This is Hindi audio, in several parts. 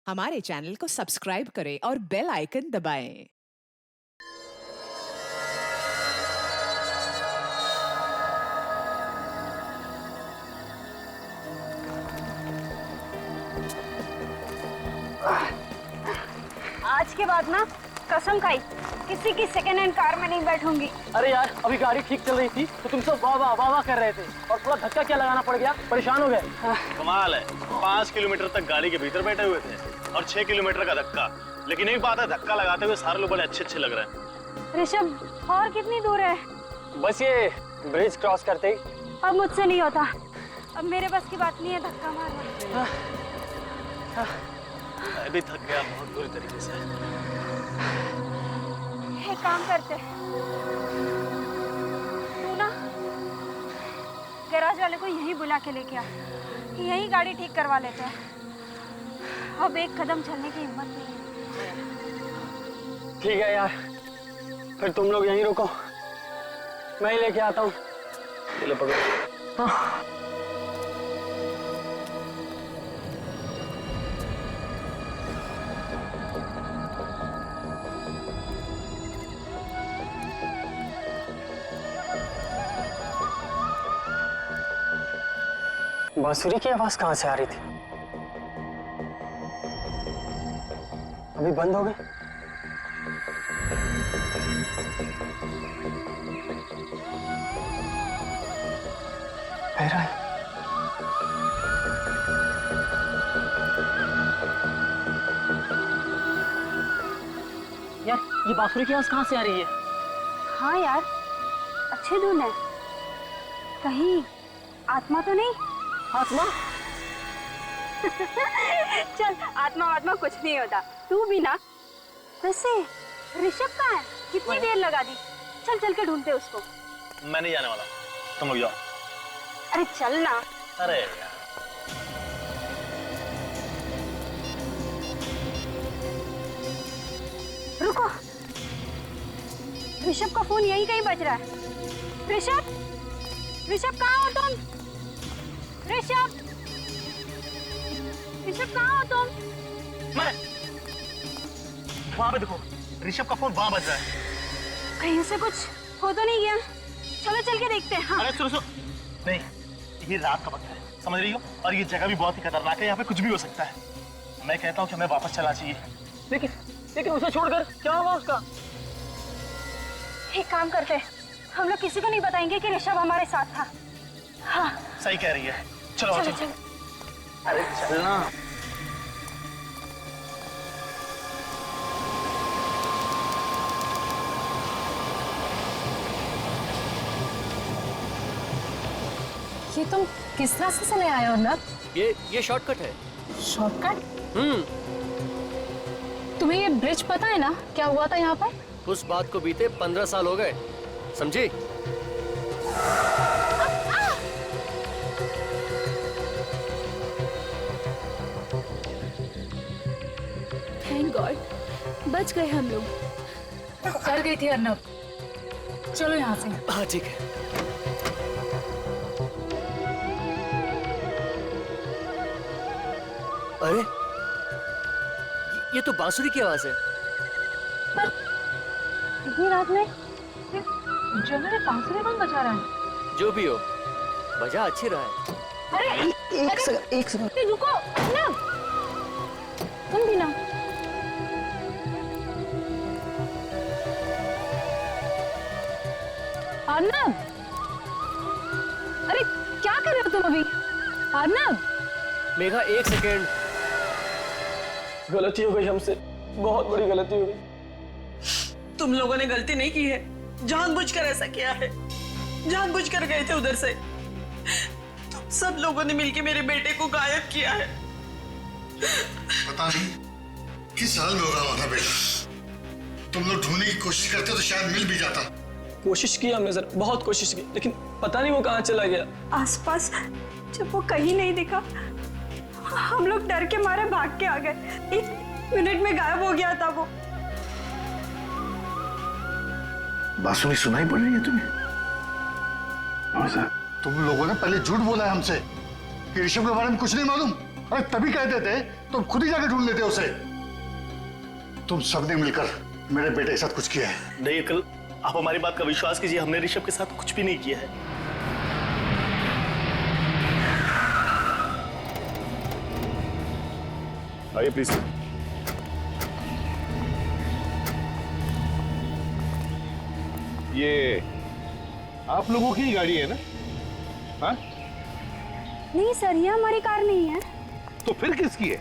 हमारे चैनल को सब्सक्राइब करें और बेल आइकन दबाएं। आज के बाद ना कसम खाई किसी की सेकेंड हैंड कार में नहीं बैठूंगी। अरे यार अभी गाड़ी ठीक चल रही थी तो तुम सब वाह वाह वाह वाह कर रहे थे और थोड़ा धक्का क्या लगाना पड़ गया, परेशान हो गए। कमाल है, 5 किलोमीटर तक गाड़ी के भीतर बैठे हुए थे और 6 किलोमीटर का धक्का। लेकिन एक बात है, धक्का लगाते हुए सारे लोग बड़े अच्छे लग रहे हैं। ऋषभ और कितनी दूर है? बस ये ब्रिज क्रॉस करते ही। अब मुझसे नहीं होता, अब मेरे बस की बात नहीं है धक्का मारना। मैं भी थक गया बहुत बुरी तरीके से। एक काम करते, तू ना गैराज वाले को यहीं बुला के लेके आ, यहीं गाड़ी ठीक करवा लेते हैं। अब एक कदम चलने की हिम्मत नहीं है। ठीक है यार, फिर तुम लोग यहीं रुको, मैं ही लेके आता हूँ। चलो पकड़ो। हाँ। बांसुरी की आवाज कहाँ से आ रही थी? अभी बंद हो गई। फिर आई। यार ये बांसुरी की आवाज कहाँ से आ रही है? हाँ यार, अच्छी धुन है। कहीं आत्मा तो नहीं? आत्मा? चल आत्मा कुछ नहीं होता, तू भी ना। वैसे ऋषभ कहाँ है? कितनी देर लगा दी। चल के ढूंढते उसको। मैं नहीं जाने वाला, तुम लोग जाओ। अरे चल ना। अरे यार रुको, ऋषभ का फोन यहीं कहीं बज रहा है। ऋषभ कहाँ हो तुम? ऋषभ कहाँ हो तुम? मैं वहां पे देखो, ऋषभ का फोन वहां बज रहा है। कहीं से कुछ हो तो नहीं गया? चलो चल के देखते हैं। हाँ। अरे सुनो नहीं, ये रात का वक्त है, समझ रही हो? और ये जगह भी बहुत ही खतरनाक है, यहाँ पे कुछ भी हो सकता है। मैं कहता हूँ कि हमें वापस चलना चाहिए। लेकिन उसे छोड़कर क्या होगा उसका? एक काम करते हैं, हम लोग किसी को नहीं बताएंगे कि ऋषभ हमारे साथ था। हाँ सही कह रही है, चलो चलो चलो। चलो। अरे चलना। ये तुम किस रास्ते से ले आए हो अर्नब? ये शॉर्टकट है। शॉर्टकट? तुम्हें ये ब्रिज पता है ना, क्या हुआ था यहाँ पर? उस बात को बीते 15 साल हो गए, समझी? थैंक गॉड, बच गए हम लोग। कर गई थी अर्नब, चलो यहाँ से। हाँ ठीक है। अरे ये तो बांसुरी की आवाज है। इतनी रात में जगह में बांसुरी कौन बजा रहा है? जो भी हो, बजा अच्छी रहा है। अरे एक सेकंड रुको अर्नब, तुम भी ना। अर्नब, अरे क्या कर रहे हो तुम अभी? अर्नब, मेघा एक सेकेंड। गलती हो गई हमसे, बहुत बड़ी गलती हो गई। तुम लोगों ने गलती नहीं की है, जानबूझकर ऐसा किया है, जानबूझकर गए थे उधर से। तुम सब लोगों ने मिलकर मेरे बेटे को गायब किया है। पता नहीं किस हाल में होगा हमारा बेटा। तुम लोग ढूंढने की कोशिश करते तो शायद मिल भी जाता। कोशिश की हमने सर, बहुत कोशिश की, लेकिन पता नहीं वो कहाँ चला गया। आसपास जब वो कहीं नहीं दिखा, हम लोग डर के मारे भाग के आ गए। 1 मिनट में गायब हो गया था वो। बांसुरी सुनाई पड़ रही है तुम्हें? तुम लोगों ने पहले झूठ बोला है हमसे कि ऋषभ के बारे में कुछ नहीं मालूम। अरे तभी कहते थे तुम खुद ही जाके ढूंढ लेते उसे। तुम सबने मिलकर मेरे बेटे के साथ कुछ किया है। नहीं अंकल, आप हमारी बात का विश्वास कीजिए, हमने ऋषभ के साथ कुछ भी नहीं किया है। आइए प्लीज। ये आप लोगों की गाड़ी है ना? हाँ? नहीं सर, ये हमारी कार नहीं है। तो फिर किसकी है?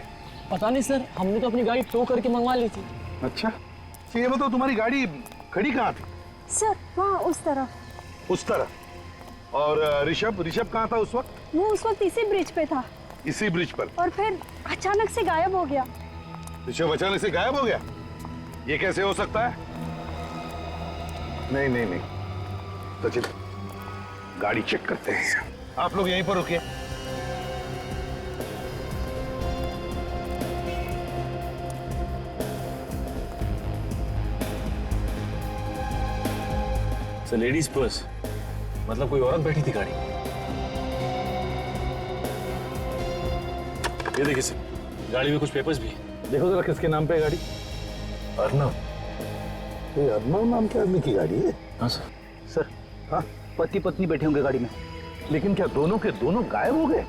पता नहीं सर, हमने तो अपनी गाड़ी टो करके मंगवा ली थी। अच्छा, तो ये बताओ तुम्हारी गाड़ी खड़ी कहाँ थी? सर वहाँ उस तरफ। उस तरह। और ऋषभ कहाँ था उस वक्त? वो उस वक्त इसी ब्रिज पे था इसी ब्रिज पर। और फिर अचानक से गायब हो गया। ऋषभ अचानक से गायब हो गया? ये कैसे हो सकता है? नहीं नहीं नहीं सचिन, गाड़ी चेक करते हैं। आप लोग यहीं पर रुकिए। सर लेडीज पर्स, मतलब कोई औरत बैठी थी गाड़ी। ये देखिए सर, गाड़ी में कुछ पेपर्स भी है। देखो जरा किसके नाम पे है गाड़ी? अर्नव। ये अर्नव नाम के आदमी की गाड़ी है? हाँ सर। सर हाँ, पति पत्नी बैठे होंगे गाड़ी में। लेकिन क्या दोनों के दोनों गायब हो गए?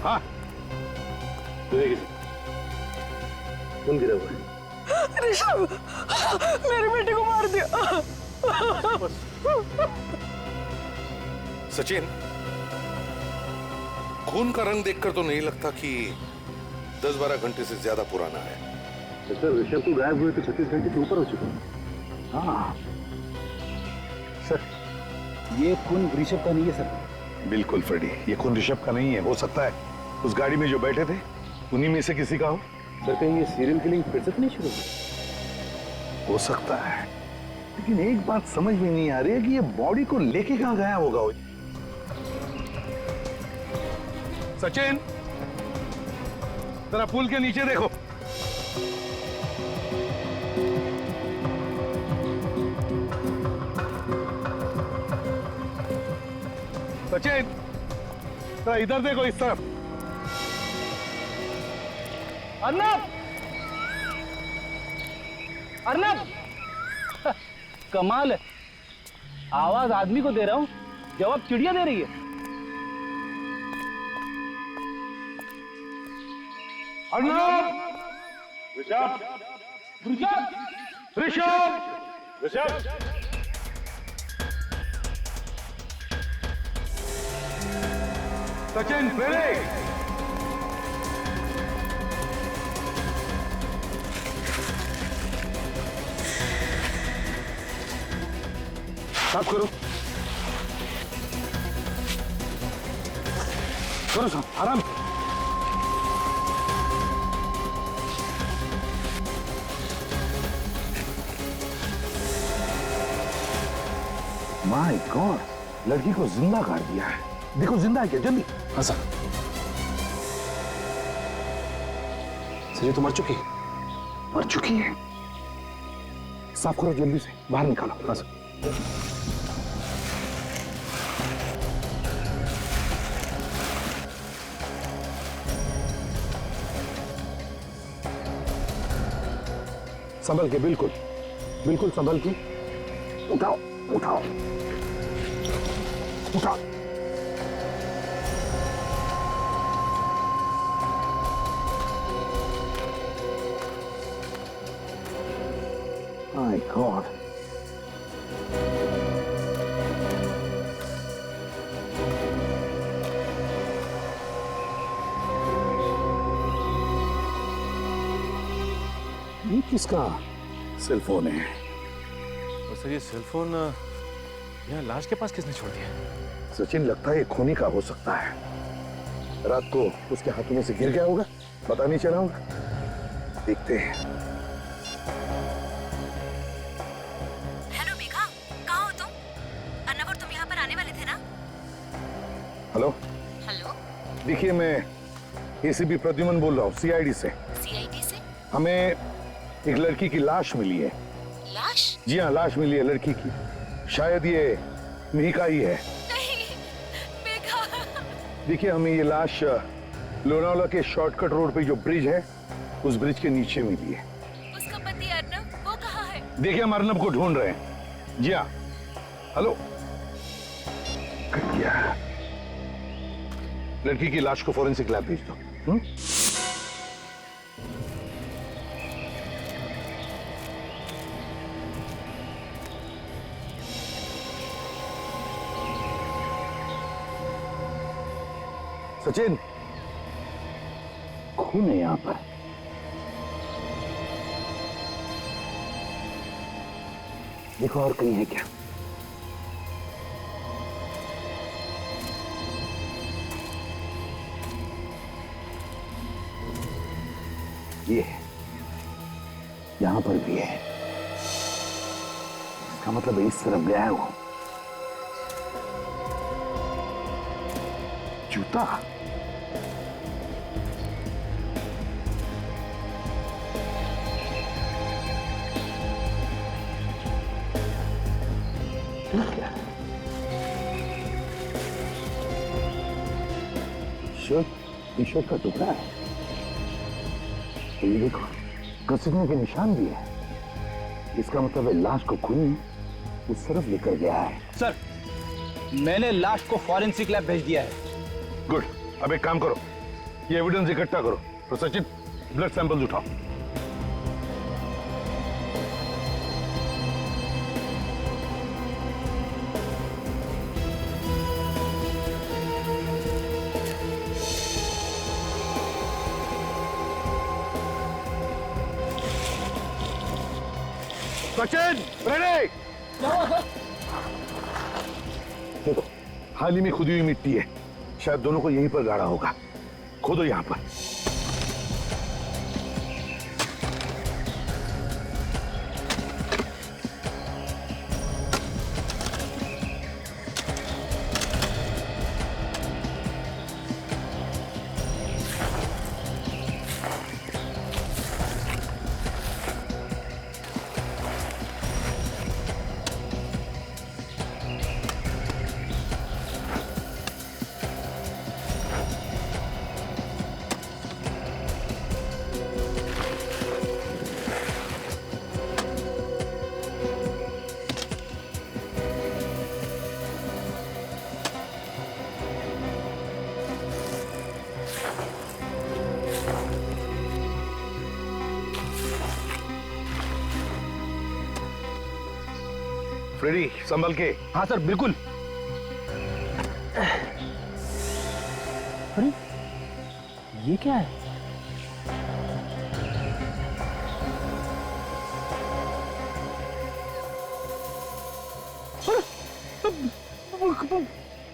हाँ, तो देखिए कौन गिरा हुआ है? ऋषभ, मेरे बेटे को मार दिया। सचिन, खून का रंग देखकर तो नहीं लगता कि 10-12 घंटे से ज्यादा पुराना है। सर ऋषभ को गायब हुए तो 36 घंटे से ऊपर हो चुका है। हाँ सर, ये खून ऋषभ का नहीं है सर। बिल्कुल फ्रेडी, ये खून ऋषभ का नहीं है। हो सकता है उस गाड़ी में जो बैठे थे उन्हीं में से किसी का हो। सर कहीं ये सीरियल किलिंग फिर से नहीं शुरू हो सकता है, लेकिन एक बात समझ में नहीं आ रही है कि ये बॉडी को लेके कहां गया होगा वो। सचिन, जरा पुल के नीचे देखो। सचिन, जरा इधर देखो, इस तरफ। अर्नब, अर्नब, कमाल है, आवाज आदमी को दे रहा हूं, जवाब चिड़िया दे रही है। अर्नब, ऋषभ, ऋषभ, ऋषभ, सचिन, ब्रेक। साफ करो, करो साफ, आराम। माय गॉड, लड़की को जिंदा काट दिया है। देखो जिंदा है क्या? जल्दी। हाँ सर। सर ये तो मर चुकी है। मर चुकी है? साफ करो जल्दी से, बाहर निकालो। हाँ सर। संभल के, बिल्कुल बिल्कुल संभल के। उठाओ उठाओ उठाओ। माय गॉड, ये किसका सेल फोन है? और सर ये सेल फोन यहाँ लाश के पास किसने छोड़ दिया? सचिन, लगता है ये खूनी का हो सकता है। रात को उसके हाथों में से गिर गया होगा, पता नहीं चला होगा। देखते हैं। हेलो मेघा, कहाँ हो तुम? अर्नव और तुम यहाँ पर आने वाले थे ना? हेलो हेलो, देखिए, मैं एसीपी प्रद्युमन बोल रहा हूँ, सीआईडी से। सीआईडी से? हमें एक लड़की की लाश मिली है। लाश? जी हाँ, लाश मिली है लड़की की। शायद ये मिहिका ही है। नहीं, मेघा। देखिए, हमें ये लाश लोनावाला के शॉर्टकट रोड पे जो ब्रिज है, उस ब्रिज के नीचे मिली है। उसका पति अर्नब, वो कहाँ है? देखिए, हम अर्नब को ढूंढ रहे हैं। जी हाँ। हेलो, कट गया। लड़की की लाश को फॉरेंसिक लैब भेज दो। सचिन, खून है यहां पर। देखो और कहीं है क्या? ये है, यहां पर भी है। इसका मतलब इस तरफ गया है वो। जूता। टी शर्ट का टुकड़ा है। ये देखो, घसीटने के निशान भी है। इसका मतलब है लाश को खून उस तरफ लेकर गया है। सर, मैंने लाश को फॉरेंसिक लैब भेज दिया है। गुड। अब एक काम करो, ये एविडेंस इकट्ठा करो। तो सचिन, ब्लड सैंपल्स उठाओ। सचिन, रेडी? देखो, हाल ही में खुदी हुई मिट्टी है। शायद दोनों को यहीं पर गाड़ा होगा। खोदो यहां पर। फ्रेडी, संभल के। हाँ सर, बिल्कुल। अरे, ये क्या है?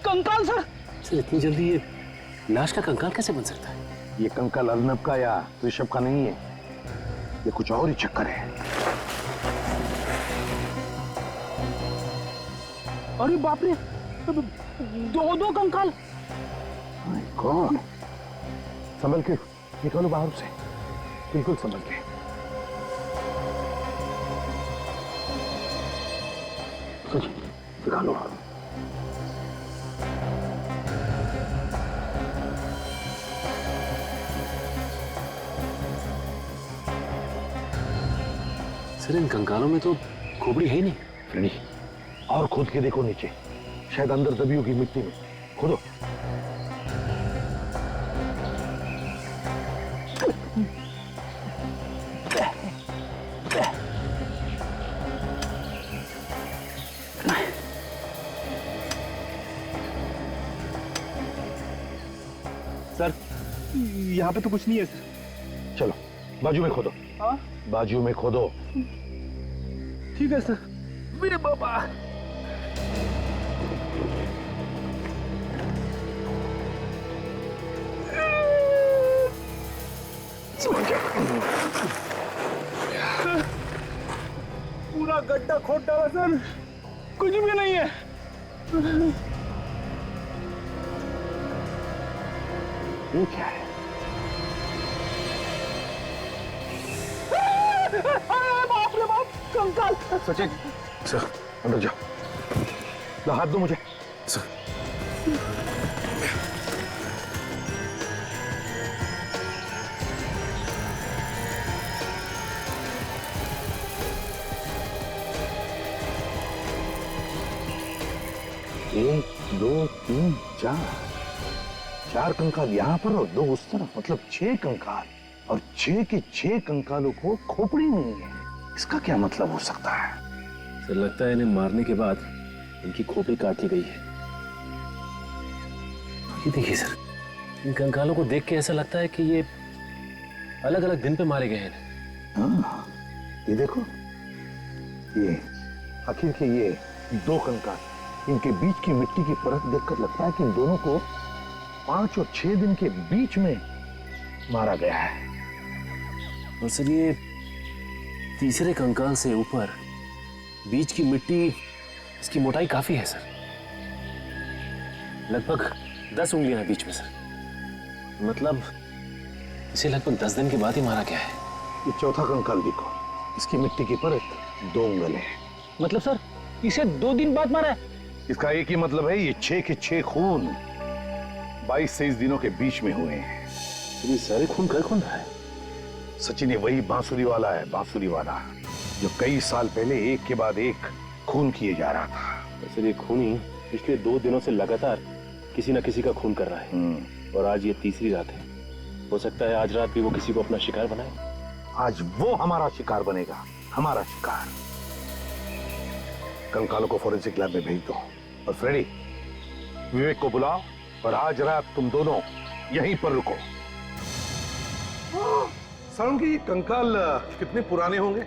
कंकाल सर। सर, इतनी जल्दी ये लाश का कंकाल कैसे बन सकता है? ये कंकाल अर्नब का या ऋषभ का नहीं है। ये कुछ और ही चक्कर है। अरे बाप रे, दो कंकाल। कौन? संभल के निकालो बाहर से, बिल्कुल संभल के। निकालो। सर, इन कंकालों में तो खोपड़ी है ही नहीं। फ्रेडी, और खोद के देखो नीचे, शायद अंदर दबी होगी मिट्टी में। खोदो। सर, यहाँ पे तो कुछ नहीं है सर। चलो, बाजू में खोदो। हाँ? बाजू में खोदो। ठीक है सर। मेरे बाबा। पूरा गड्ढा खोद डाला सर, कुछ भी नहीं है। ये क्या है? बाप रे बाप, कंकाल। सचिन सर अंदर जाओ, लो हाथ दो मुझे सर। एक दो तीन चार कंकाल यहाँ पर और दो उस तरफ, मतलब 6 कंकाल, और 6 के 6 कंकालों को खोपड़ी नहीं है। इसका क्या मतलब हो सकता है? सर लगता है इन्हें मारने के बाद इनकी खोपड़ी काट ली गई है। ये देखिए सर, इन कंकालों को देख के ऐसा लगता है कि ये अलग अलग दिन पे मारे गए हैं। हाँ, ये देखो, ये आखिर के ये 2 कंकाल, इनके बीच की मिट्टी की परत देखकर लगता है कि इन दोनों को 5 और 6 दिन के बीच में मारा गया है। और सर ये तीसरे कंकाल से ऊपर बीच की मिट्टी, इसकी मोटाई काफी है सर, लगभग 10 उंगलियां हैं बीच में सर। मतलब इसे लगभग 10 दिन के बाद ही मारा गया है। ये चौथा कंकाल देखो, इसकी मिट्टी की परत 2 उंगल है। मतलब सर इसे 2 दिन बाद मारा है? इसका एक ही मतलब है, ये 6 के 6 खून 22 से 23 दिनों के बीच में हुए हैं। ये सारे खून का कौन रहा है? सचिन ये वही बांसुरी वाला है, बांसुरी वाला जो कई साल पहले एक के बाद एक खून किए जा रहा था। सर ये खूनी पिछले 2 दिनों से लगातार किसी न किसी का खून कर रहा है, और आज ये तीसरी रात है। हो सकता है आज रात भी वो किसी को अपना शिकार बनाए। आज वो हमारा शिकार बनेगा, हमारा शिकार। कंकालों को फॉरेंसिक लैब में भेज दो, और फ्रेडी विवेक को बुलाओ, और आज रात तुम दोनों यहीं पर रुको। साउंड की कंकाल कितने पुराने होंगे?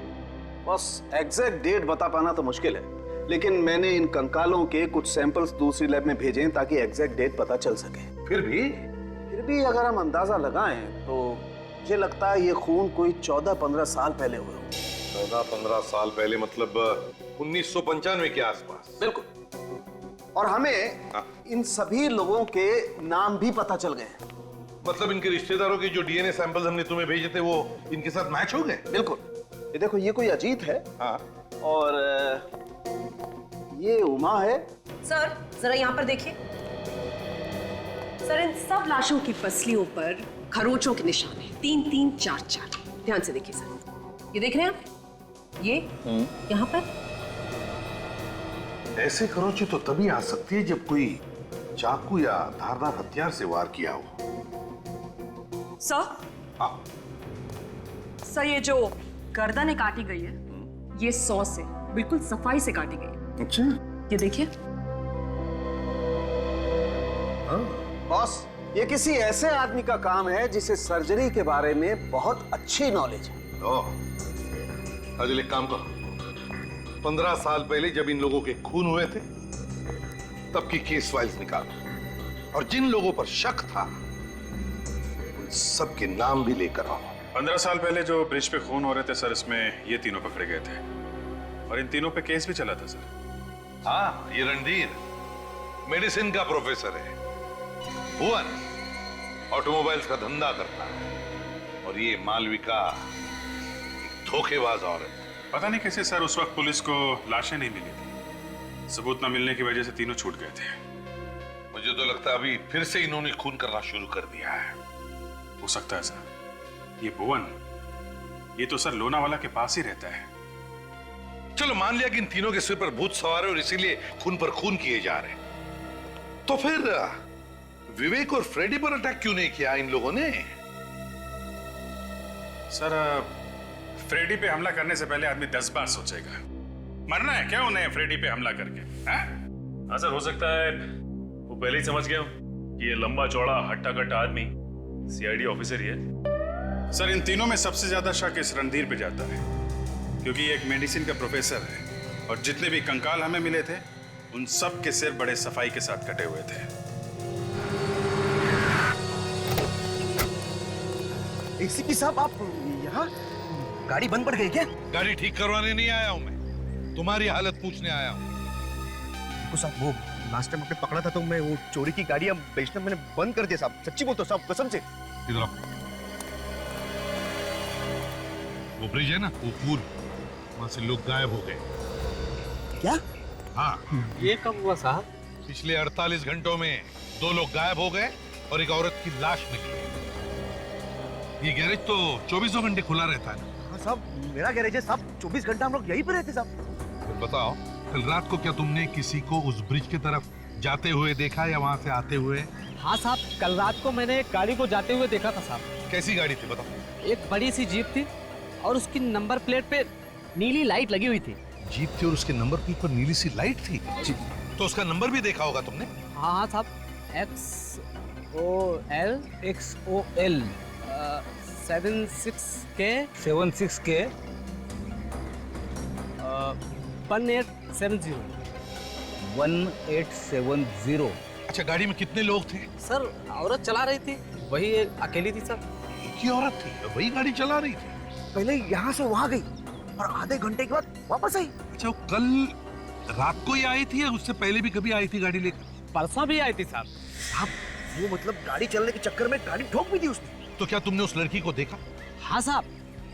बस एग्जैक्ट डेट बता पाना तो मुश्किल है, लेकिन मैंने इन कंकालों के कुछ सैंपल्स दूसरी लैब में भेजे हैं ताकि एग्जैक्ट डेट पता चल सके। फिर भी अगर हम अंदाजा लगाएं तो मुझे लगता है ये खून कोई 14-15 साल पहले हुए होंगे। 14-15 साल पहले, मतलब 1995 के आसपास। बिल्कुल। और हमें इन सभी लोगों के नाम भी पता चल गए। मतलब इनके रिश्तेदारों के जो डीएनए सैंपल हमने तुम्हें भेजे थे वो इनके साथ मैच हो गए? बिल्कुल। ये देखो, ये कोई अजीत है। हाँ। और ये उमा है। सर जरा यहाँ पर देखिए। सर इन सब लाशों की पसलियों पर खरोचों के निशान हैं, 3-3, 4-4। ध्यान से देखिए सर, ये देख रहे हैं आप? ये यहाँ पर ऐसे खरोंचे तो तभी आ सकती है जब कोई चाकू या धारदार हथियार से वार किया हो। सर, सर ये जो गर्दन काटी गई है, ये 100 से बिल्कुल सफाई से काटी गई है। अच्छा, ये देखिए। बॉस, ये किसी ऐसे आदमी का काम है जिसे सर्जरी के बारे में बहुत अच्छी नॉलेज है। अजल एक काम करो, 15 साल पहले जब इन लोगों के खून हुए थे तब की केस फाइल्स निकालो, और जिन लोगों पर शक था उन सबके नाम भी लेकर आओ। 15 साल पहले जो ब्रिज पे खून हो रहे थे सर, इसमें ये तीनों पकड़े गए थे, और इन तीनों पे केस भी चला था सर। हाँ, ये रणधीर मेडिसिन का प्रोफेसर है, भुवन ऑटोमोबाइल्स का धंधा करता है, और ये मालविका धोखेबाज औरत। पता नहीं कैसे सर उस वक्त पुलिस को लाशें नहीं मिली थी, सबूत न मिलने की वजह से तीनों छूट गए थे। मुझे तो लगता है अभी फिर से इन्होंने खून करना शुरू कर दिया है। हो सकता है सर। ये भुवन, ये तो सर लोनावाला के पास ही रहता है। चलो मान लिया कि इन तीनों के सिर पर भूत सवार है और इसीलिए खून पर खून किए जा रहे हैं, तो फिर विवेक और फ्रेडी पर अटैक क्यों नहीं किया इन लोगों ने? सर फ्रेडी पे हमला करने से पहले आदमी 10 बार सोचेगा। मरना है क्या उन्हें फ्रेडी पे हमला करके? हाँ सर, हो सकता है वो पहले ही समझ गया कि ये लंबा चौड़ा हट्टा कट्टा आदमी सीआईडी ऑफिसर ही है। सर इन तीनों में सबसे ज्यादा शक इस रणधीर पे जाता है, क्योंकि ये एक मेडिसिन का प्रोफेसर है, और जितने भी कंकाल हमें मिले थे उन सब के सिर बड़े सफाई के साथ कटे हुए थे। एसीपी साहब, आप यहाँ? गाड़ी बंद पड़ गई क्या? गाड़ी ठीक करवाने नहीं आया हूं मैं, तुम्हारी हालत पूछने आया हूं। देखो साहब, वो लास्ट टाइम आपने पकड़ा था तो मैं वो चोरी की गाड़ियां बेचना मैंने बंद कर दिया साहब। सच्ची बोलता हूं साहब, कसम से। इधर आओ। वो ब्रिज है ना, वो पुल, वहां से लोग गायब हो गए। क्या? हाँ। ये कब हुआ साहब? पिछले 48 घंटों में 2 लोग गायब हो गए और एक औरत की लाश मिली है। ये गैरेज तो 24 घंटे खुला रहता है ना? हाँ साहब, मेरा गैरेज है साहब, 24 घंटा हम लोग यहीं पे रहते साहब। फिर बताओ, कल रात को क्या तुमने किसी को उस ब्रिज की तरफ जाते हुए देखा या वहां से आते हुए? हाँ साहब, कल रात को मैंने एक गाड़ी को जाते हुए देखा था साहब। कैसी गाड़ी थी बताओ? एक बड़ी सी जीप थी और उसकी नंबर प्लेट पे नीली लाइट लगी हुई थी। जीप थी और उसके नंबर प्लेट पर नीली सी लाइट थी? तो उसका नंबर भी देखा होगा तुमने? हाँ हाँ साहब, XOL 76K 1870 1870। अच्छा, गाड़ी में कितने लोग थे? सर, औरत चला रही थी, वही अकेली थी सर। एक ही औरत थी, वही गाड़ी चला रही थी? पहले यहाँ से वहाँ गई और आधे घंटे के बाद वापस आई। अच्छा, वो कल रात को ही आई थी या उससे पहले भी कभी आई थी गाड़ी लेकर? परसों भी आई थी साहब। साहब, वो मतलब गाड़ी चलने के चक्कर में गाड़ी ठोक भी दी उसने। तो क्या तुमने उस लड़की को देखा? हाँ साहब,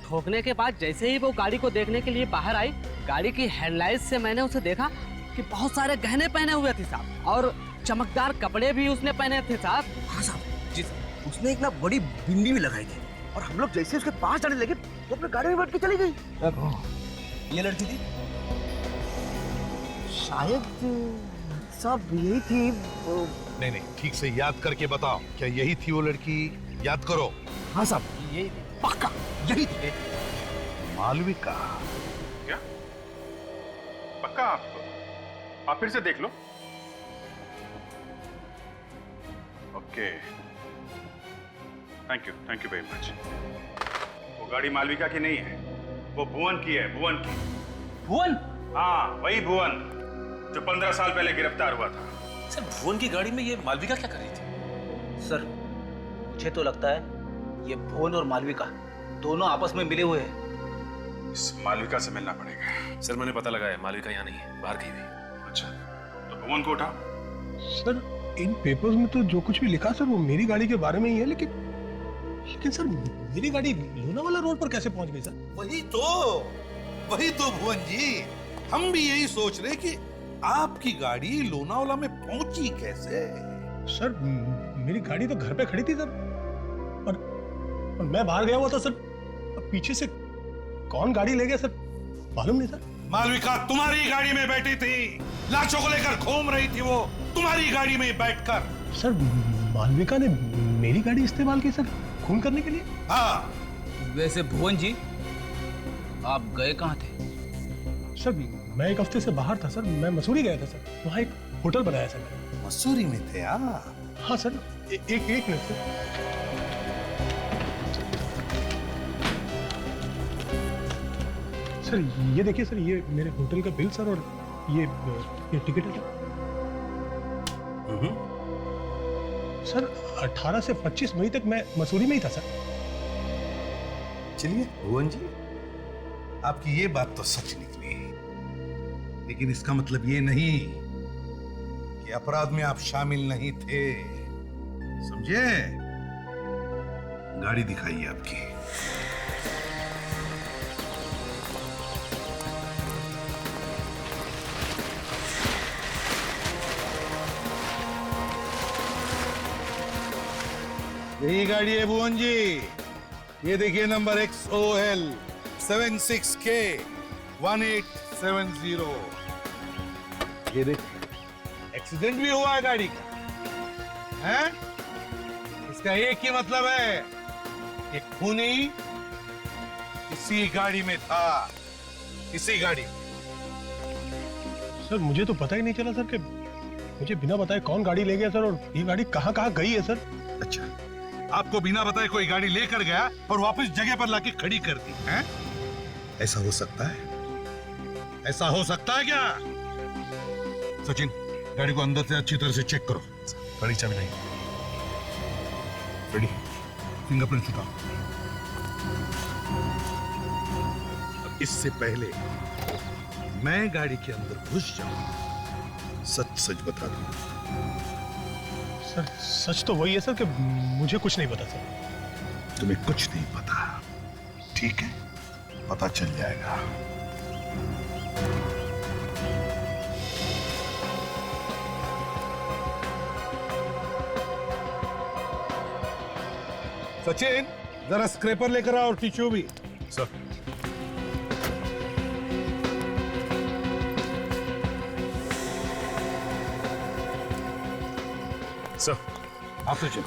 ठोकने के बाद जैसे ही वो गाड़ी को देखने के लिए बाहर आई, गाड़ी की हेडलाइट से मैंने उसे देखा कि बहुत सारे गहने पहने हुए थे साहब, और चमकदार कपड़े भी उसने पहने थे साहब। हाँ साहब जी, उसने एक ना बड़ी बिंदी भी लगाई थी, और हम लोग जैसे उसके पास जाने लगे तो अपने गाड़ी में बैठ के चली गई। ये लड़की थी शायद साहब, यही थी वो। नहीं, ठीक से याद करके बताओ, क्या यही थी वो लड़की? याद करो। हाँ साहब, यही थी, पक्का यही थी। मालविका? क्या पक्का? आप फिर से देख लो। Okay, thank you very much. वो गाड़ी मालविका की नहीं है, वो भुवन की है। भुवन की। भुवन? हाँ, वही भुवन जो 15 साल पहले गिरफ्तार हुआ था। सर, भुवन की गाड़ी में ये मालविका क्या कर रही थी? सर, मुझे तो लगता है ये भुवन और मालविका दोनों आपस में मिले हुए हैं। इस मालविका से मिलना पड़ेगा। सर, मैंने पता लगाया, मालविका यहाँ नहीं है, बाहर गई हुई। अच्छा, तो भुवन को उठाओ। सर, इन पेपर्स में तो जो कुछ भी लिखा सर वो मेरी गाड़ी के बारे में ही है, लेकिन सर मेरी गाड़ी लोनावाला रोड पर कैसे पहुंच गई सर? वही तो भुवन जी, हम भी यही सोच रहे कि आपकी गाड़ी लोनावाला में पहुंची कैसे? सर, मेरी गाड़ी तो घर पे खड़ी थी सर, और मैं बाहर गया हुआ था सर। पीछे से कौन गाड़ी ले गया सर मालूम नहीं सर। मालविका तुम्हारी गाड़ी में बैठी थी, लाशों को लेकर घूम रही थी वो तुम्हारी गाड़ी में बैठकर। सर, मालविका ने मेरी गाड़ी इस्तेमाल की सर खून करने के लिए? हाँ। वैसे भुवन जी, आप गए कहाँ थे? सर, मैं एक हफ्ते से बाहर था सर, मैं मसूरी गया था सर, वहाँ एक होटल बनाया सर। मसूरी में थे? हाँ सर, एक मिनट सर। सर, ये देखिए सर, ये मेरे होटल का बिल सर, और ये टिकट है सर। 18 से 25 मई तक मैं मसूरी में ही था सर। चलिए भुवन जी, आपकी ये बात तो सच निकली, लेकिन इसका मतलब ये नहीं कि अपराध में आप शामिल नहीं थे, समझे? गाड़ी दिखाइए आपकी। यही गाड़ी है भुवन जी, ये देखिए नंबर XOL 76K 1870। ये देखिए, एक्सीडेंट भी हुआ है गाड़ी का, हैं? इसका एक ही मतलब है कि खूनी इसी गाड़ी में था, इसी गाड़ी में। सर, मुझे तो पता ही नहीं चला सर कि मुझे बिना बताए कौन गाड़ी ले गया सर, और ये गाड़ी कहाँ कहाँ गई है सर। अच्छा, आपको बिना बताए कोई गाड़ी लेकर गया और वापस जगह पर लाके खड़ी कर दी, हैं? ऐसा हो सकता है? ऐसा हो सकता है क्या? सचिन, गाड़ी को अंदर से अच्छी तरह से चेक करो। बड़ी चाबी नहीं। रेडी, फिंगरप्रिंट उठाओ। इससे पहले मैं गाड़ी के अंदर घुस जाऊं, सच बता दूं। सर, सच तो वही है सर कि मुझे कुछ नहीं पता सर। तुम्हें कुछ नहीं पता, ठीक है? पता चल जाएगा। सचिन, जरा स्क्रैपर लेकर आओ और टिश्यू भी। सर। सर। आप सचिन।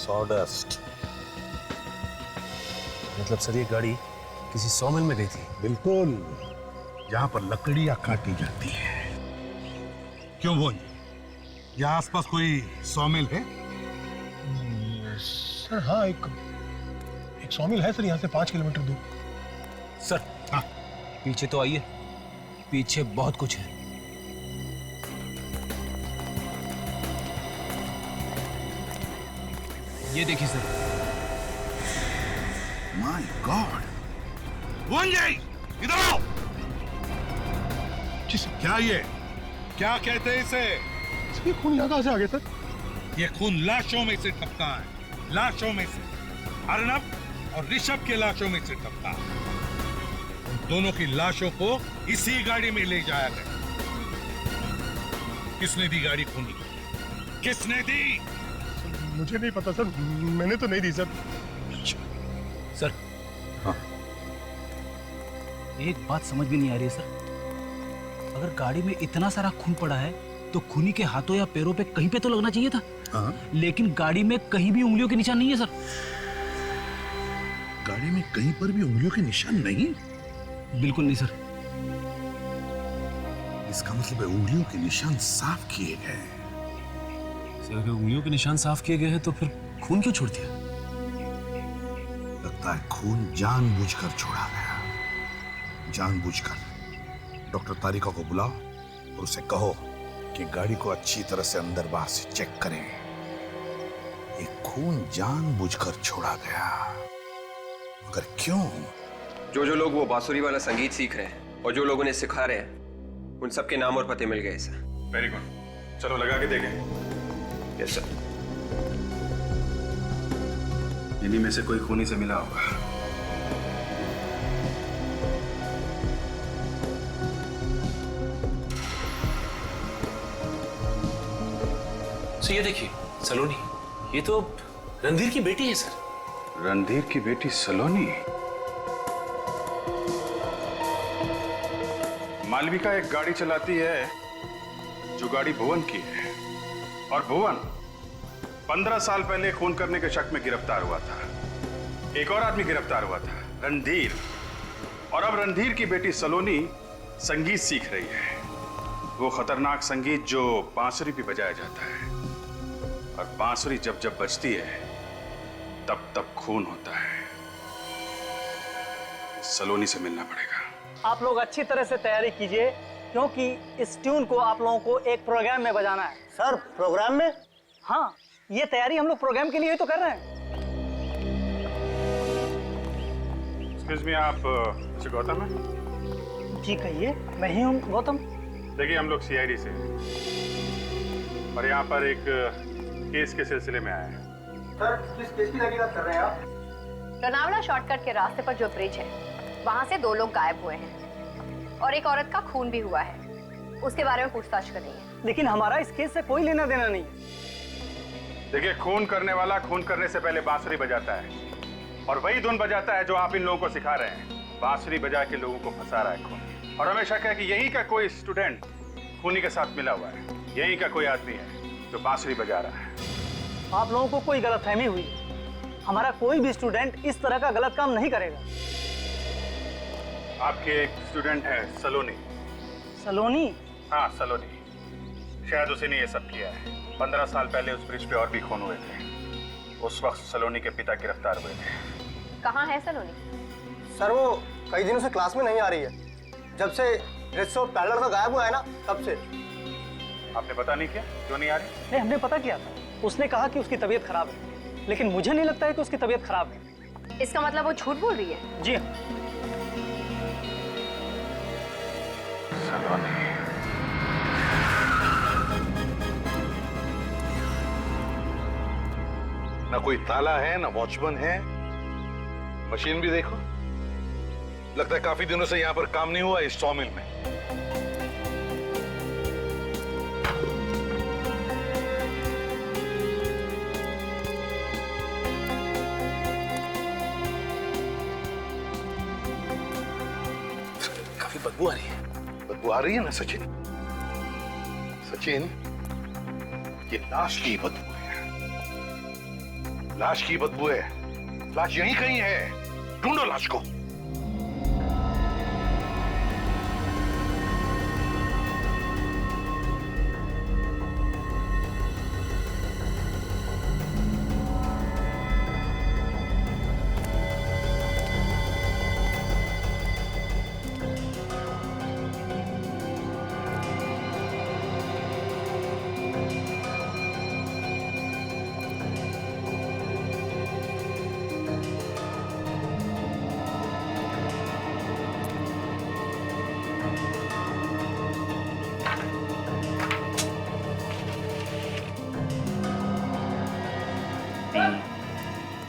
सॉडस्ट। मतलब सर ये गाड़ी किसी सॉमिल में गई थी? बिल्कुल, जहां पर लकड़ियां काटी जाती है। क्यों बोल, यहाँ आसपास कोई सॉमिल है? सर हाँ, एक सॉमिल है सर, यहाँ से 5 किलोमीटर दूर। सर हाँ, पीछे तो आइए, पीछे बहुत कुछ है। ये देखिए सर। माय गॉड, इधर आओ। क्या ये, क्या कहते हैं इसे? ये खून यहाँ कहाँ से आ गया सर? ये खून लाशों में से टपका है, लाशों में से। अर्नब और ऋषभ के लाशों में से टपका। उन दोनों की लाशों को इसी गाड़ी में ले जाया गया। किसने दी गाड़ी खून की? किसने दी? मुझे नहीं पता सर, मैंने तो नहीं दी सर। सर हाँ, एक बात समझ में नहीं आ रही है सर। अगर गाड़ी में इतना सारा खून पड़ा है तो खूनी के हाथों या पैरों पे कहीं पे तो लगना चाहिए था। हाँ? लेकिन गाड़ी में कहीं भी उंगलियों के निशान नहीं है सर। गाड़ी में कहीं पर भी उंगलियों के निशान नहीं? बिल्कुल नहीं सर। इसका मतलब है उंगलियों के निशान साफ किए गए। सर अगर उंगलियों के निशान साफ किए गए हैं तो फिर खून क्यों छोड़ दिया? लगता है खून जानबूझकर छोड़ा गया, जानबूझकर। डॉक्टर तारिका को बुलाओ और उसे कहो कि गाड़ी को अच्छी तरह से अंदर बाहर से चेक करें। ये खून जानबूझकर छोड़ा गया, मगर क्यों? जो लोग वो बांसुरी वाला संगीत सीख रहे हैं और जो लोग उन्हें सिखा रहे हैं, उन सबके नाम और पते मिल गए सर। वेरी गुड, चलो लगा के देखें। Yes sir. इन्हीं में से कोई खूनी से मिला होगा। ये देखिए सलोनी, ये तो रणधीर की बेटी है सर। रणधीर की बेटी सलोनी? मालविका एक गाड़ी चलाती है जो गाड़ी भुवन की है, और भुवन 15 साल पहले खून करने के शक में गिरफ्तार हुआ था। एक और आदमी गिरफ्तार हुआ था, रणधीर। और अब रणधीर की बेटी सलोनी संगीत सीख रही है, वो खतरनाक संगीत जो बांसुरी भी बजाया जाता है। और बांसुरी जब जब बजती है तब तब खून होता है। सलोनी से मिलना पड़ेगा। आप लोग अच्छी तरह से तैयारी कीजिए, क्योंकि इस ट्यून को आप लोगों को एक प्रोग्राम में बजाना है। सर प्रोग्राम में? हाँ, ये तैयारी हम लोग प्रोग्राम के लिए ही तो कर रहे हैं। एक्सक्यूज मी, आप मिस्टर गौतम हैं? जी कहिए, मैं ही हूँ गौतम। देखिए हम लोग सीआईडी से हैं और यहाँ पर एक केस के सिलसिले में आए हैं। सर किस केस की तहकीकात कर रहे हैं आप? लोनावला शॉर्टकट के रास्ते पर जो ब्रिज है, वहाँ से 2 लोग गायब हुए हैं और एक औरत का खून भी हुआ है। उसके बारे में पूछताछ करनी है। लेकिन हमारा इस केस से कोई लेना देना नहीं। देखिए, खून करने वाला खून करने से पहले बांसुरी बजाता है, और वही धुन बजाता है जो आप इन लोगों को सिखा रहे हैं। बांसुरी बजा के लोगों को फंसा रहा है खून। और हमें शक है कि यही का कोई स्टूडेंट खूनी के साथ मिला हुआ है। यही का कोई आदमी है जो बांसुरी बजा रहा है। आप लोगों को कोई गलतफहमी हुई। हमारा कोई भी स्टूडेंट इस तरह का गलत काम नहीं करेगा। आपके एक स्टूडेंट है सलोनी। सलोनी? हाँ सलोनी, शायद उसी ने ये सब किया है। 15 साल पहले उस ब्रिज पे और भी खून हुए थे। उस वक्त सलोनी के पिता गिरफ्तार हुए थे। कहाँ है सलोनी? सर वो कई दिनों से क्लास में नहीं आ रही है। जब से ऋषभ पैरलर का गायब हुआ है ना, तब से। आपने पता नहीं किया क्यों नहीं आ रही? नहीं, हमने पता किया था। उसने कहा कि उसकी तबीयत खराब है, लेकिन मुझे नहीं लगता है कि उसकी तबीयत खराब है। इसका मतलब वो झूठ बोल रही है? जी सलोनी। ना कोई ताला है, ना वॉचमैन है। मशीन भी देखो, लगता है काफी दिनों से यहां पर काम नहीं हुआ इस सॉमिल में। काफी बदबू आ रही है। बदबू आ रही है ना सचिन? सचिन, ये लाश की बदबू है। लाश की बदबू है। लाश यहीं कहीं है, ढूंढो लाश को।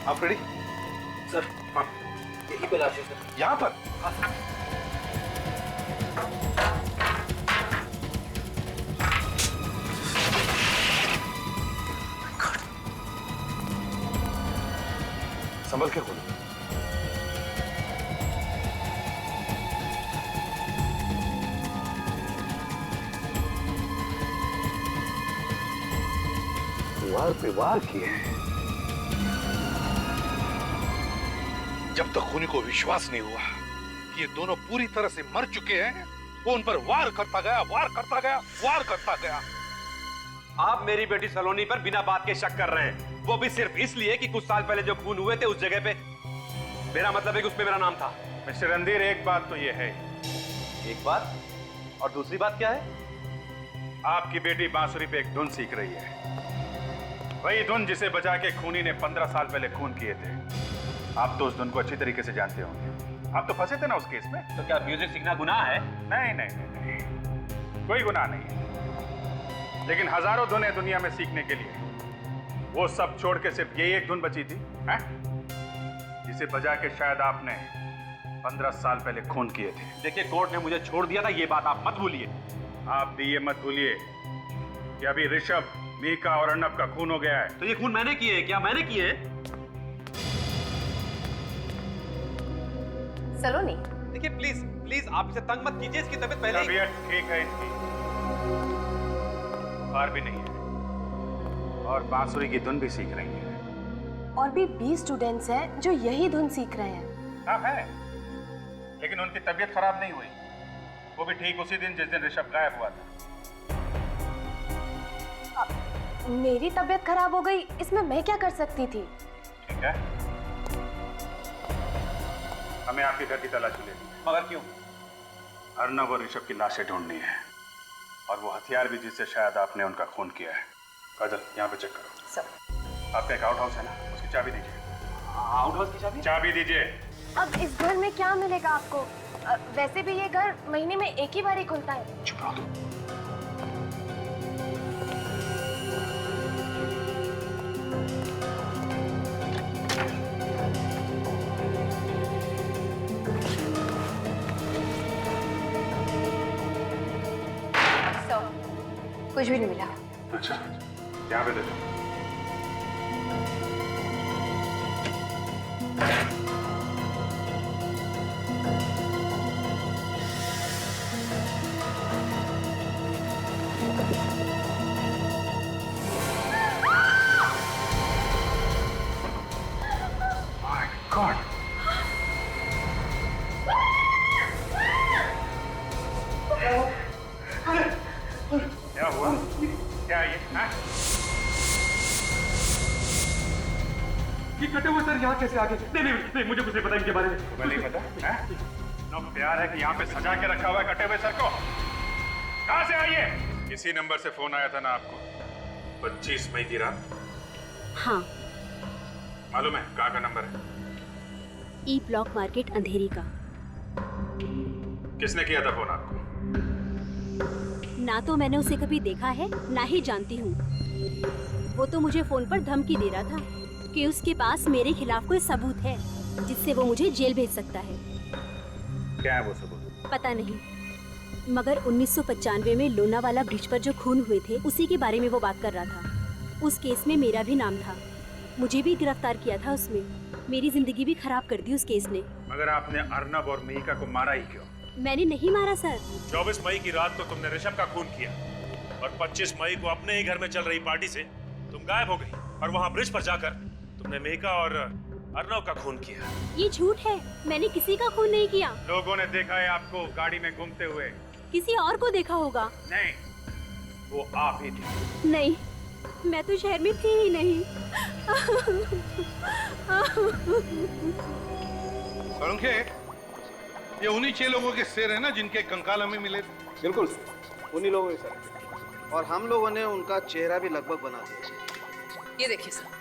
आप रेडी? सर, हाँ, यहीं पे लाश है सर। यहां पर? हाँ सर। संभल के खोलो। वार पे वार किए हैं। जब तक खूनी को विश्वास नहीं हुआ कि ये दोनों पूरी तरह से मर चुके हैं, वो उन पर वार करता गया, वार करता गया, वार करता गया। आप मेरी बेटी सलोनी पर बिना बात के शक कर रहे हैं, वो भी सिर्फ इसलिए कि कुछ साल पहले जो खून हुए थे उस जगह पे मेरा मतलब है कि उस पे मेरा नाम था। मिस्टर रणधीर, एक बात तो ये है। एक बात? और दूसरी बात क्या है? आपकी बेटी बांसुरी पे एक धुन सीख रही है, वही धुन जिसे बजा के खूनी ने 15 साल पहले खून किए थे। आप तो उस धुन को अच्छी तरीके से जानते होंगे, आप तो फंसे थे ना उस केस में। तो क्या म्यूजिक सीखना गुनाह है? नहीं नहीं नहीं, नहीं। कोई गुनाह नहीं है, लेकिन हजारों धुनें दुनिया में सीखने के लिए, वो सब छोड़ के सिर्फ यही एक धुन बची थी, है? जिसे बजा के शायद आपने 15 साल पहले खून किए थे। देखिए, कोर्ट ने मुझे छोड़ दिया था, ये बात आप मत भूलिए। आप भी ये मत भूलिए कि अभी ऋषभ, मीका और अर्नब का खून हो गया है। तो ये खून मैंने किए? क्या मैंने किए? सलोनी, देखिए प्लीज प्लीज आप इसे तंग मत कीजिए, इसकी तबीयत पहले तबीयत ठीक है इनकी, बुखार भी नहीं है और बांसुरी की धुन भी सीख रही है। और भी 20 स्टूडेंट्स हैं जो यही धुन सीख रहे हैं। हाँ है, लेकिन उनकी तबीयत खराब नहीं हुई, वो भी ठीक उसी दिन जिस दिन ऋषभ गायब हुआ था। मेरी तबीयत खराब हो गई, इसमें मैं क्या कर सकती थी? ठीक है, हमें आपके घर की तलाशी लेनी है। मगर क्यों? अर्नब और ऋषभ की लाशें ढूंढनी है, और वो हथियार भी जिससे शायद आपने उनका खून किया है। काजल, यहाँ पे चेक करो। सर। आपका एक आउट हाउस है ना, उसकी चाबी दीजिए। आउट हाउस की चाबी? चाबी दीजिए। अब इस घर में क्या मिलेगा आपको? वैसे भी ये घर महीने में एक ही बार ही खुलता है। चुप रहो तुम। कुछ भी नहीं मिला। अच्छा, यहाँ पे देखो। My God! क्या हुआ? क्या ये? हाँ? ये कटे हुए सर यहाँ कैसे आ गए? नहीं नहीं नहीं, मुझे कुछ नहीं पता इनके बारे में। तुम्हें नहीं पता? हैं? इतना प्यार है कि यहाँ पे सजा के रखा हुआ है कटे हुए सर को। कहाँ से आई है? इसी नंबर से फोन आया था ना आपको 25 मई की रात? हाँ। मालूम है कहाँ का नंबर है? ई ब्लॉक मार्केट अंधेरी का। किसने किया था फोन आपको? ना तो मैंने उसे कभी देखा है, ना ही जानती हूँ। वो तो मुझे फोन पर धमकी दे रहा था कि उसके पास मेरे खिलाफ कोई सबूत है जिससे वो मुझे जेल भेज सकता है। क्या है वो सबूत? पता नहीं, मगर 1995 में लोनावाला ब्रिज पर जो खून हुए थे उसी के बारे में वो बात कर रहा था। उस केस में मेरा भी नाम था, मुझे भी गिरफ्तार किया था उसमें। मेरी जिंदगी भी खराब कर दी उस केस ने। मगर आपने अर्नब और मिहिका को मारा ही क्यों? मैंने नहीं मारा सर। 24 मई की रात को तुमने ऋषभ का खून किया और 25 मई को अपने ही घर में चल रही पार्टी से तुम गायब हो गई और वहाँ ब्रिज पर जाकर तुमने मिहिका और अर्नब का खून किया। ये झूठ है, मैंने किसी का खून नहीं किया। लोगों ने देखा है आपको गाड़ी में घूमते हुए। किसी और को देखा होगा। नहीं, वो आप ही थी। नहीं, मैं तो शहर में थी ही नहीं। सोलंके, ये उन्हीं 6 लोगों के सिर है ना जिनके कंकाल हमें मिले? बिल्कुल, उन्हीं लोगों के सर। और हम लोगों ने उनका चेहरा भी लगभग बना दिया। ये देखिए सर।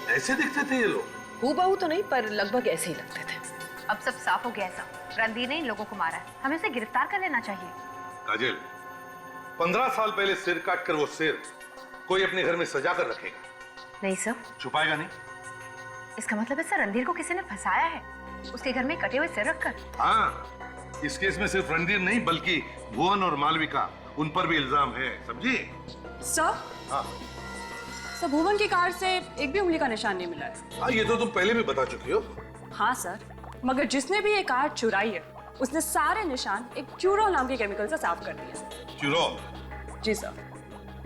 ऐसे दिखते थे ये लोग? हूबहू तो नहीं, पर लगभग ऐसे ही लगते थे। अब सब साफ हो गया। ऐसा रणधीर ने इन लोगों को मारा है, हमें उसे गिरफ्तार कर लेना चाहिए। काजल, 15 साल पहले सिर काट कर वो सिर कोई अपने घर में सजा कर रखेगा? नहीं सर। छुपाएगा नहीं? इसका मतलब है सर रणधीर को किसी ने फंसाया है, उसके घर में कटे हुए सिर रखकर। हाँ, इस केस में सिर्फ रणधीर नहीं बल्कि भुवन और मालविका, उन पर भी इल्जाम है, समझी? सर, हाँ सर, भुवन की कार से एक भी उंगली का निशान नहीं मिला है। हाँ, ये तो तुम पहले भी बता चुकी हो। हाँ सर, मगर जिसने भी ये कार चुराई है उसने सारे निशान एक क्यूरोल नाम के केमिकल से साफ कर दिए। क्यूरोल? जी सर,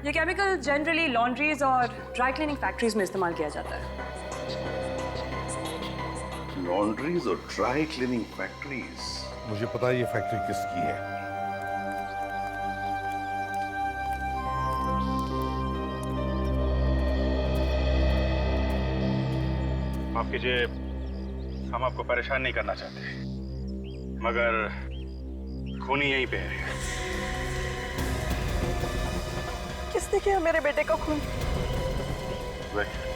ये केमिकल जनरली लॉन्ड्रीज और ड्राई क्लीनिंग फैक्ट्रीज में इस्तेमाल किया जाता है। लॉन्ड्रीज और ड्राई क्लीनिंग फैक्ट्रीज? मुझे पता है ये फैक्ट्री किसकी है। माफ कीजिए, हम आपको परेशान नहीं करना चाहते, मगर खूनी यहीं पे है। किसने किया मेरे बेटे का खून? वेट।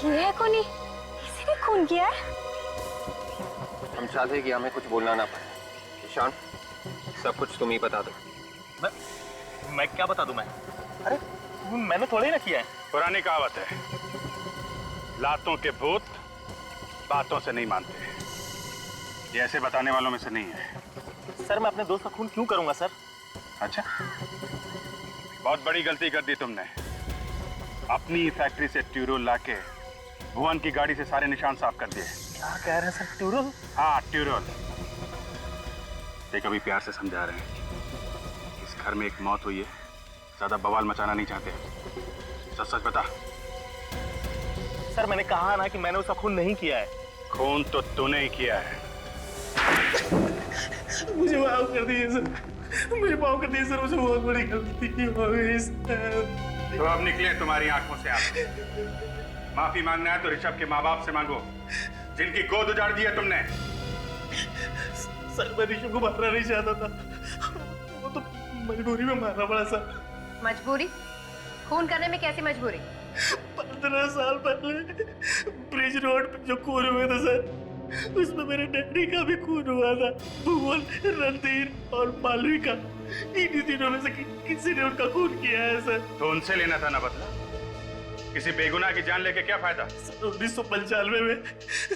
ये है खूनी? किसी ने खून किया है? हम चाहते हैं कि हमें कुछ बोलना ना पड़े। ईशान, सब कुछ तुम ही बता दो। मैं क्या बता दूं? अरे मैंने थोड़ा ही ना किया है। पुरानी कहावत है, लातों के भूत बातों से नहीं मानते। ये ऐसे बताने वालों में से नहीं है। सर, मैं अपने दोस्त का खून क्यों करूंगा सर? अच्छा, बहुत बड़ी गलती कर दी तुमने। अपनी फैक्ट्री से ट्यूरोल लाके भुवन की गाड़ी से सारे निशान साफ कर दिए। क्या कह रहे हैं सर? ट्यूरोल? हाँ, ट्यूरोल। देख, अभी प्यार से समझा रहे हैं, इस घर में एक मौत हुई है, ज्यादा बवाल मचाना नहीं चाहते। सच सच बता। सर, मैंने कहा ना कि मैंने उसका खून नहीं किया है। खून तो तूने ही किया है। मुझे माफ कर दीजिए सर, मुझे माफ कर दीजिए सर, मुझे बहुत बड़ी गलती हो गई सर। तो अब निकले तुम्हारी आंखों से आंसू। माफी मांगना है तो ऋषभ के माँ बाप से मांगो, जिनकी गोद उजाड़ दी है तुमने। सर, मैं ऋषभ को मारना नहीं चाहता था, वो तो मजबूरी में मारना पड़ा सर। मजबूरी? खून करने में कैसी मजबूरी? 15 साल पहले ब्रिज रोड पे जो खून हुए थे सर, उसमें मेरे डैडी का भी खून हुआ था। भुवन, रणधीर और मालविका, इन्हीं तीनों में से किसी ने उनका खून किया है सर। तो उनसे लेना था ना बदला। किसी बेगुनाह की जान लेके क्या फायदा? 1995 में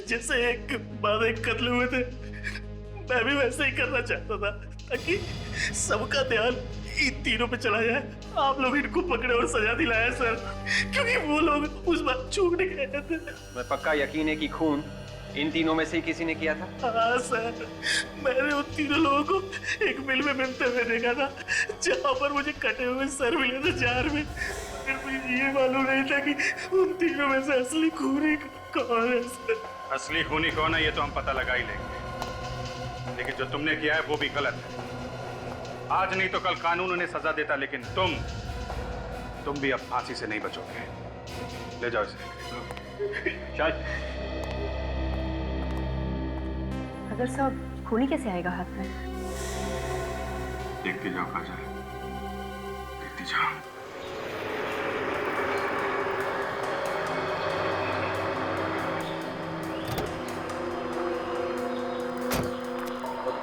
जैसे एक बाद एक कत्ल हुए थे, मैं भी वैसे ही करना चाहता था, ताकि सबका ध्यान इन तीनों पे चला जाए। आप लोग इनको पकड़े और सजा दिलाया सर, क्योंकि वो लोग उस बात चूक नहीं गए थे। मैं पक्का यकीन है कि खून इन तीनों में से ही किसी ने किया था? हाँ सर, मैंने उन तीनों लोगों को एक मिल में मिलते हुए देखा था, जहाँ पर मुझे कटे हुए सर मिले थे जार में। फिर मुझे ये मालूम नहीं था कि उन तीनों में से असली खूनी कौन है सर। असली खूनी कौन है ये तो हम पता लगा ही लेंगे, लेकिन जो तुमने किया है वो भी गलत है। आज नहीं तो कल कानून उन्हें सजा देता, लेकिन तुम भी अब फांसी से नहीं बचोगे। ले जाओ इसे। चल। अगर सब खूनी कैसे आएगा हाथ में? देखते जाओ काजल, देखते जाओ।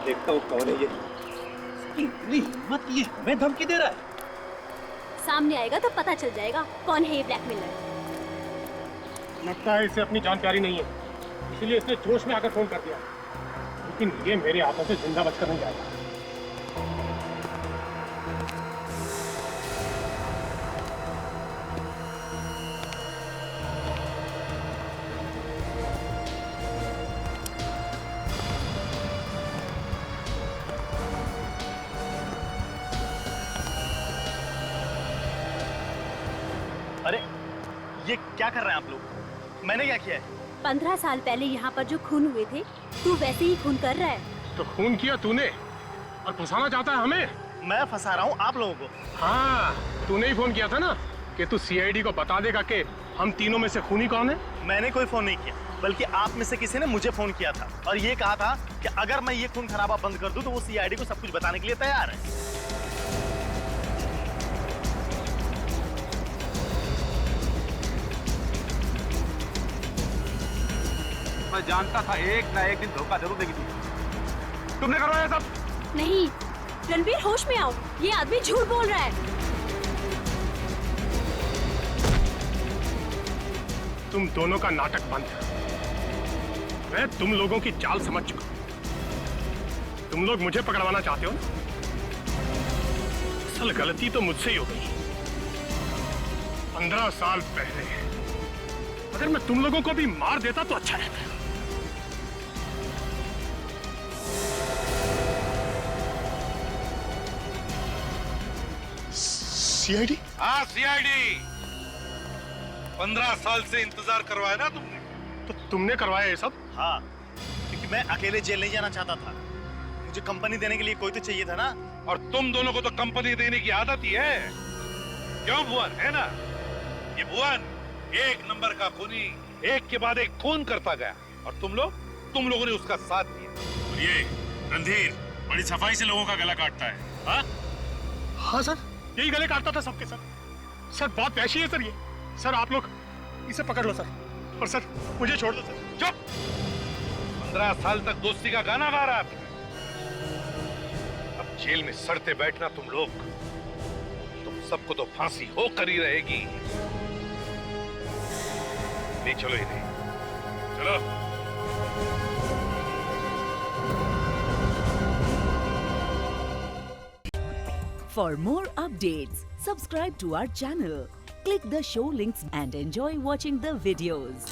देखता हूँ कौन है ये। इतनी हिम्मत, ये हमें धमकी दे रहा है। सामने आएगा तो पता चल जाएगा कौन है ये ब्लैकमेलर। लगता है इसे अपनी जान प्यारी नहीं है, इसलिए इसने जोश में आकर फोन कर दिया। लेकिन ये मेरे हाथों से जिंदा बचकर नहीं जाएगा। अरे ये क्या कर रहे हैं आप लोग? मैंने क्या किया है? 15 साल पहले यहाँ पर जो खून हुए थे, तू वैसे ही खून कर रहा है। तो खून किया तूने और फंसाना चाहता है हमें? मैं फंसा रहा हूँ आप लोगों को। हाँ, तूने ही फोन किया था ना कि तू सीआईडी को बता देगा कि हम तीनों में से खूनी कौन है। मैंने कोई फोन नहीं किया, बल्कि आप में से किसी ने मुझे फोन किया था और ये कहा था कि अगर मैं ये खून खराबा बंद कर दूं तो वो सीआईडी को सब कुछ बताने के लिए तैयार है। मैं जानता था एक ना एक दिन धोखा जरूर देगी तुमने करवाया सब। नहीं, रणबीर होश में आओ, ये आदमी झूठ बोल रहा है। तुम दोनों का नाटक बंद है। मैं तुम लोगों की चाल समझ चुका हूं। तुम लोग मुझे पकड़वाना चाहते हो ना? असल गलती तो मुझसे ही हो गई। 15 साल पहले अगर मैं तुम लोगों को भी मार देता तो अच्छा रहता। सीआईडी? हाँ सीआईडी। 15 साल से इंतजार करवाया ना तुमने? तो तुमने करवाया ये सब? हाँ, क्योंकि मैं अकेले जेल नहीं जाना चाहता था। मुझे कंपनी देने के लिए कोई तो चाहिए था ना। और तुम दोनों को तो कंपनी देने की आदत ही है। क्यों भुवन, है ना? ये भुवन एक नंबर का खूनी, एक के बाद एक खून करता गया और तुम लोगों ने उसका साथ दिया। और ये रणधीर बड़ी सफाई से लोगों का गला काटता है। हाँ? हाँ सर, यही गले काटता था सबके सर। सर बहुत वैशी है सर ये। सर आप लोग इसे पकड़ लो सर, और सर मुझे छोड़ दो सर। चुप! 15 साल तक दोस्ती का गाना गा रहा था। अब जेल में सड़ते बैठना तुम लोग। तुम सबको तो फांसी होकर ही रहेगी। ले चलो इन्हें, चलो। For more updates, subscribe to our channel, click the show links and enjoy watching the videos.